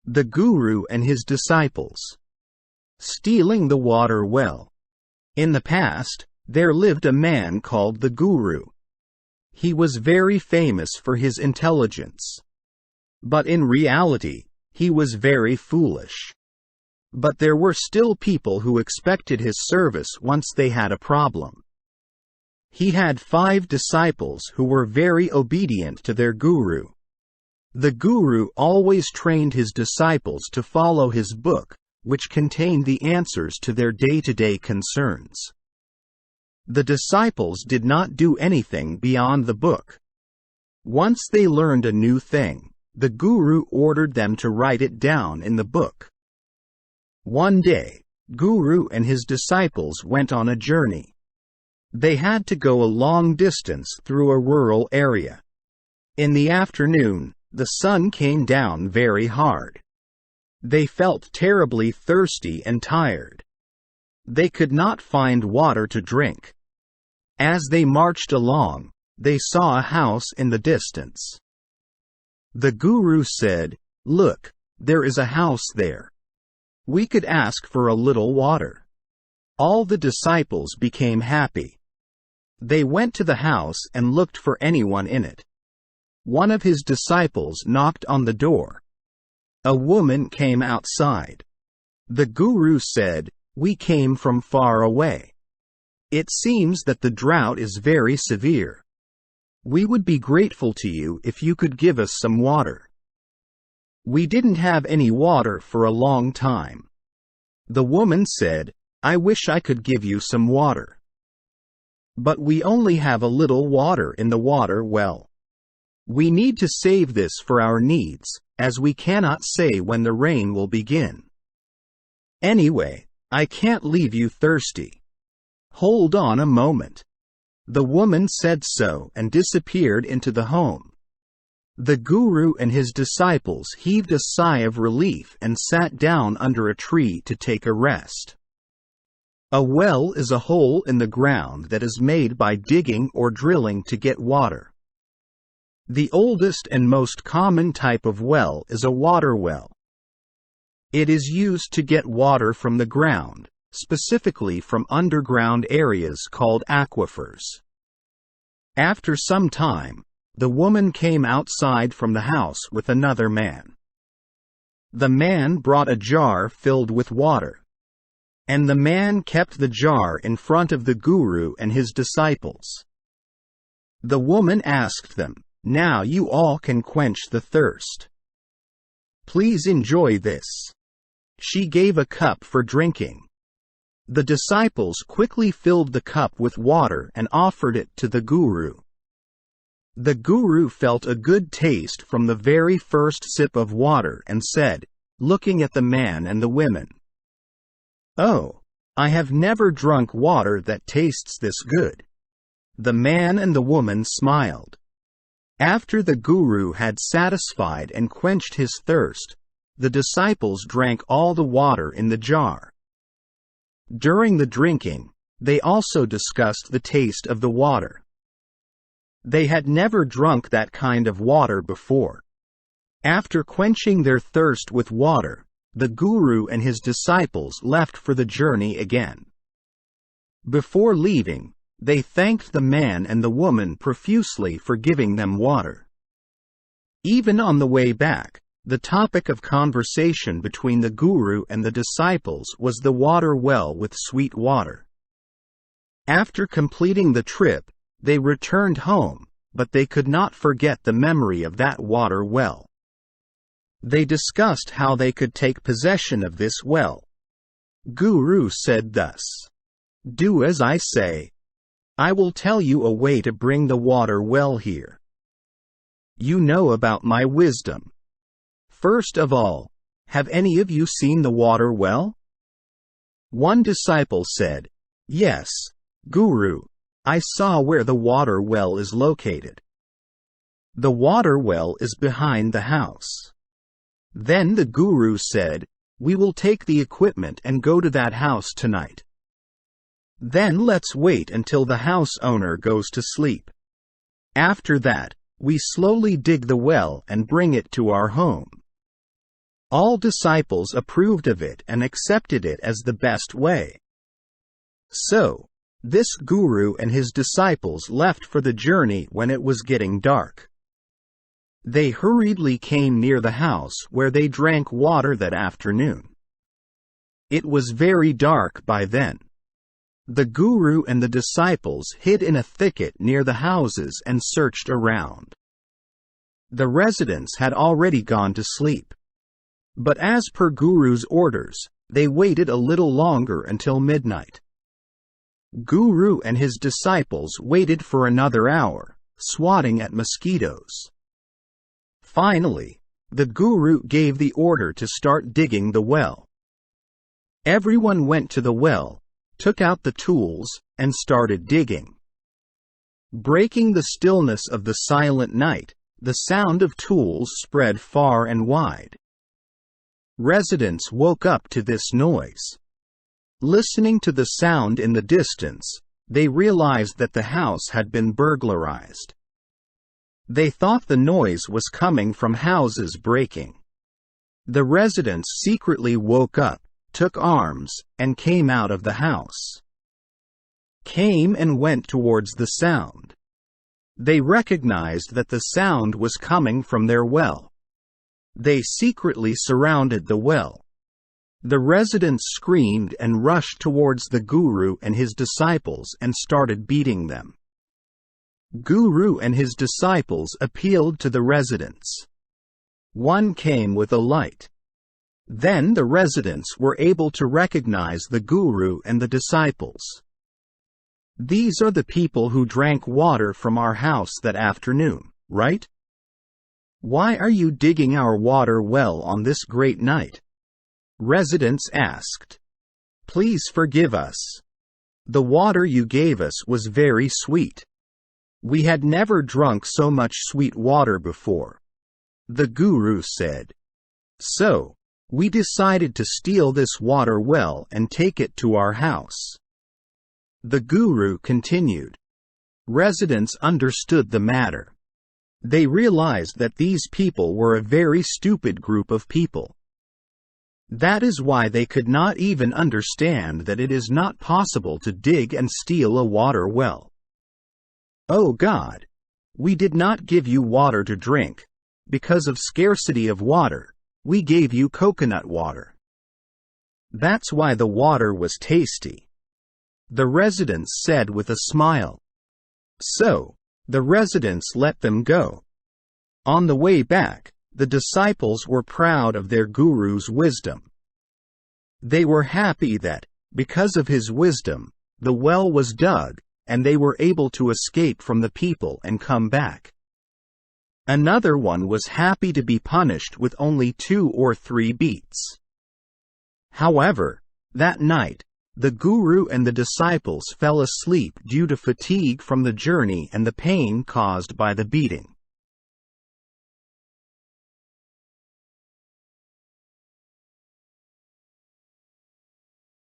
The Guru and his disciples. Stealing the water well. In the past, there lived a man called the Guru. He was very famous for his intelligence. But in reality, he was very foolish. But there were still people who expected his service once they had a problem. He had 5 disciples who were very obedient to their Guru. The Guru always trained his disciples to follow his book, which contained the answers to their day-to-day concerns. The disciples did not do anything beyond the book. Once they learned a new thing, the Guru ordered them to write it down in the book. One day, Guru and his disciples went on a journey. They had to go a long distance through a rural area. In the afternoon, the sun came down very hard. They felt terribly thirsty and tired. They could not find water to drink. As they marched along, they saw a house in the distance. The Guru said, "Look, there is a house there. We could ask for a little water." All the disciples became happy. They went to the house and looked for anyone in it. One of his disciples knocked on the door. A woman came outside. The Guru said, "We came from far away. It seems that the drought is very severe. We would be grateful to you if you could give us some water. We didn't have any water for a long time." The woman said, "I wish I could give you some water. But we only have a little water in the water well. We need to save this for our needs, as we cannot say when the rain will begin. Anyway, I can't leave you thirsty. Hold on a moment." The woman said so and disappeared into the home. The Guru and his disciples heaved a sigh of relief and sat down under a tree to take a rest. A well is a hole in the ground that is made by digging or drilling to get water. The oldest and most common type of well is a water well. It is used to get water from the ground, specifically from underground areas called aquifers. After some time, the woman came outside from the house with another man. The man brought a jar filled with water. And the man kept the jar in front of the Guru and his disciples. The woman asked them, "Now you all can quench the thirst. Please enjoy this." She gave a cup for drinking. The disciples quickly filled the cup with water and offered it to the Guru. The Guru felt a good taste from the very first sip of water and said, looking at the man and the women, "Oh, I have never drunk water that tastes this good." The man and the woman smiled. After the Guru had satisfied and quenched his thirst, the disciples drank all the water in the jar. During the drinking, they also discussed the taste of the water. They had never drunk that kind of water before. After quenching their thirst with water, the Guru and his disciples left for the journey again. Before leaving, they thanked the man and the woman profusely for giving them water. Even on the way back, the topic of conversation between the Guru and the disciples was the water well with sweet water. After completing the trip, they returned home, but they could not forget the memory of that water well. They discussed how they could take possession of this well. Guru said thus, "Do as I say. I will tell you a way to bring the water well here. You know about my wisdom. First of all, have any of you seen the water well?" One disciple said, "Yes, Guru, I saw where the water well is located. The water well is behind the house." Then the Guru said, "We will take the equipment and go to that house tonight. Then let's wait until the house owner goes to sleep. After that, we slowly dig the well and bring it to our home." All disciples approved of it and accepted it as the best way. So, this guru and his disciples left for the journey when it was getting dark. They hurriedly came near the house where they drank water that afternoon. It was very dark by then. The guru and the disciples hid in a thicket near the houses and searched around. The residents had already gone to sleep. But as per Guru's orders, they waited a little longer until midnight. Guru and his disciples waited for another hour, swatting at mosquitoes. Finally, the Guru gave the order to start digging the well. Everyone went to the well, took out the tools, and started digging. Breaking the stillness of the silent night, the sound of tools spread far and wide. Residents woke up to this noise. Listening to the sound in the distance, they realized that the house had been burglarized. They thought the noise was coming from houses breaking. The residents secretly woke up, took arms, and came out of the house. Came and went towards the sound. They recognized that the sound was coming from their well. They secretly surrounded the well. The residents screamed and rushed towards the Guru and his disciples and started beating them. Guru and his disciples appealed to the residents. One came with a light. Then the residents were able to recognize the Guru and the disciples. These are the people who drank water from our house that afternoon, right? Why are you digging our water well on this great night? Residents asked. Please forgive us. The water you gave us was very sweet. We had never drunk so much sweet water before. The Guru said. So, we decided to steal this water well and take it to our house. The Guru continued. Residents understood the matter. They realized that these people were a very stupid group of people. That is why they could not even understand that it is not possible to dig and steal a water well. Oh God! We did not give you water to drink. Because of scarcity of water, we gave you coconut water. That's why the water was tasty. The residents said with a smile. So, the residents let them go. On the way back, the disciples were proud of their Guru's wisdom. They were happy that, because of his wisdom, the well was dug, and they were able to escape from the people and come back. Another one was happy to be punished with only 2 or 3 beats. However, that night, the Guru and the disciples fell asleep due to fatigue from the journey and the pain caused by the beating.